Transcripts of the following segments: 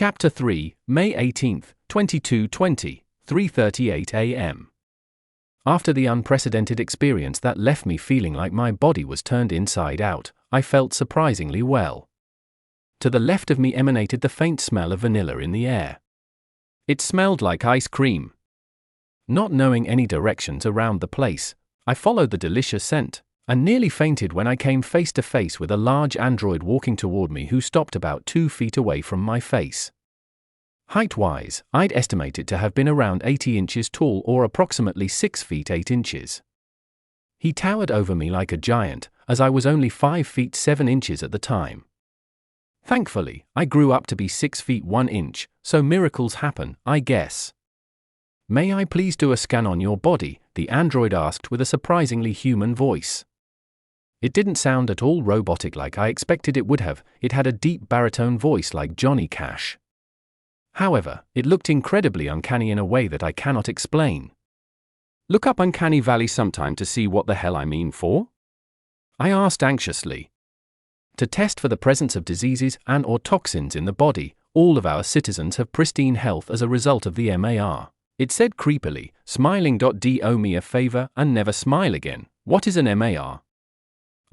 Chapter 3, May 18, 2220, 3:38 a.m. After the unprecedented experience that left me feeling like my body was turned inside out, I felt surprisingly well. To the left of me emanated the faint smell of vanilla in the air. It smelled like ice cream. Not knowing any directions around the place, I followed the delicious scent, and nearly fainted when I came face to face with a large android walking toward me who stopped about 2 feet away from my face. Height-wise, I'd estimate it to have been around 80 inches tall or approximately 6 feet 8 inches. He towered over me like a giant, as I was only 5 feet 7 inches at the time. Thankfully, I grew up to be 6 feet 1 inch, so miracles happen, I guess. "May I please do a scan on your body?" the android asked with a surprisingly human voice. It didn't sound at all robotic like I expected it would have. It had a deep baritone voice like Johnny Cash. However, it looked incredibly uncanny in a way that I cannot explain. "Look up Uncanny Valley sometime to see what the hell I mean for?" I asked anxiously. "To test for the presence of diseases and/or toxins in the body, all of our citizens have pristine health as a result of the MAR," it said creepily, smiling. "Do me a favor and never smile again. What is an MAR?"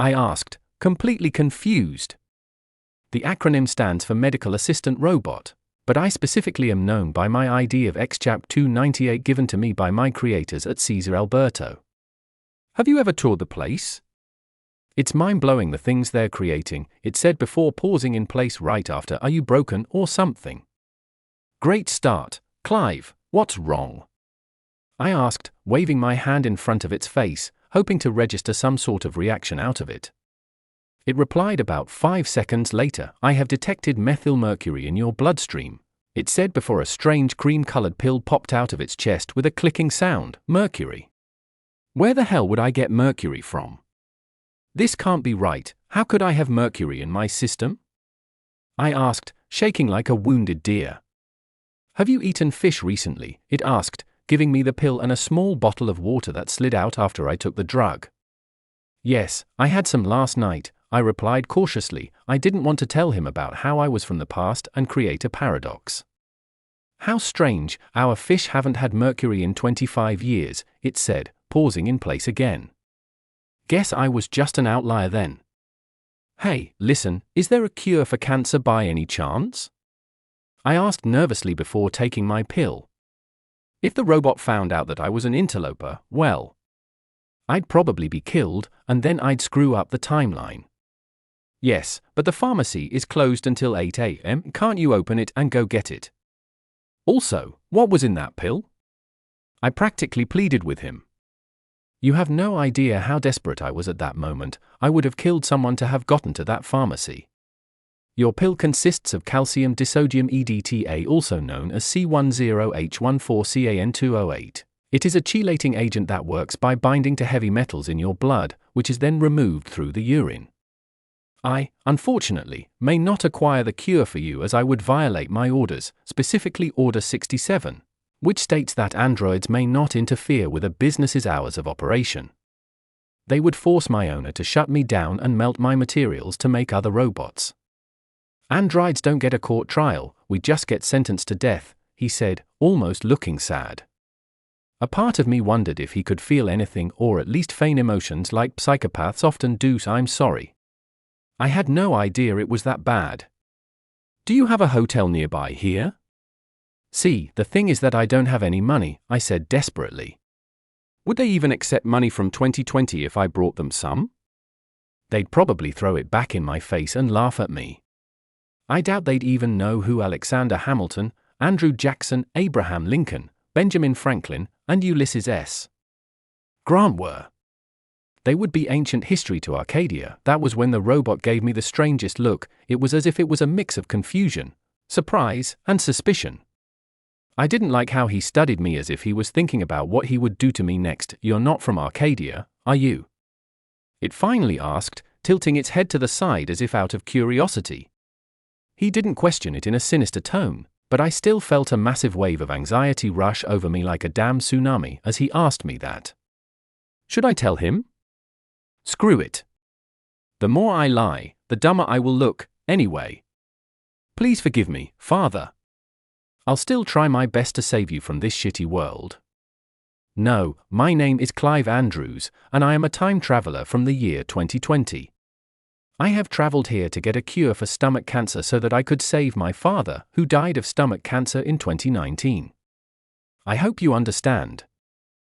I asked, completely confused. "The acronym stands for Medical Assistant Robot, but I specifically am known by my ID of XCHAP 298 given to me by my creators at Cesar Alberto. Have you ever toured the place? It's mind-blowing the things they're creating," it said before pausing in place right after "Are you broken or something?" "Great start, Clive, what's wrong?" I asked, waving my hand in front of its face, hoping to register some sort of reaction out of it. It replied about 5 seconds later, "I have detected methylmercury in your bloodstream," it said before a strange cream-colored pill popped out of its chest with a clicking sound. "Mercury? Where the hell would I get mercury from? This can't be right. How could I have mercury in my system?" I asked, shaking like a wounded deer. "Have you eaten fish recently?" it asked, giving me the pill and a small bottle of water that slid out after I took the drug. "Yes, I had some last night," I replied cautiously. I didn't want to tell him about how I was from the past and create a paradox. "How strange, our fish haven't had mercury in 25 years, it said, pausing in place again. "Guess I was just an outlier then." "Hey, listen, is there a cure for cancer by any chance?" I asked nervously before taking my pill. If the robot found out that I was an interloper, well, I'd probably be killed, and then I'd screw up the timeline. "Yes, but the pharmacy is closed until 8 a.m. Can't you open it and go get it? Also, what was in that pill?" I practically pleaded with him. You have no idea how desperate I was at that moment. I would have killed someone to have gotten to that pharmacy. "Your pill consists of calcium disodium EDTA, also known as C10H14CAN208. It is a chelating agent that works by binding to heavy metals in your blood, which is then removed through the urine. I, unfortunately, may not acquire the cure for you as I would violate my orders, specifically Order 67, which states that androids may not interfere with a business's hours of operation. They would force my owner to shut me down and melt my materials to make other robots. Androids don't get a court trial, we just get sentenced to death," he said, almost looking sad. A part of me wondered if he could feel anything or at least feign emotions like psychopaths often do. "I'm sorry. I had no idea it was that bad. Do you have a hotel nearby here?" "See, the thing is that I don't have any money," I said desperately. "Would they even accept money from 2020 if I brought them some?" "They'd probably throw it back in my face and laugh at me. I doubt they'd even know who Alexander Hamilton, Andrew Jackson, Abraham Lincoln, Benjamin Franklin, and Ulysses S. Grant were. They would be ancient history to Arcadia." That was when the robot gave me the strangest look. It was as if it was a mix of confusion, surprise, and suspicion. I didn't like how he studied me as if he was thinking about what he would do to me next. "You're not from Arcadia, are you?" it finally asked, tilting its head to the side as if out of curiosity. He didn't question it in a sinister tone, but I still felt a massive wave of anxiety rush over me like a damn tsunami as he asked me that. Should I tell him? Screw it. The more I lie, the dumber I will look, anyway. "Please forgive me, Father," I'll still try my best to save you from this shitty world. No, my name is Clive Andrews, and I am a time traveler from the year 2020. I have traveled here to get a cure for stomach cancer so that I could save my father, who died of stomach cancer in 2019. I hope you understand.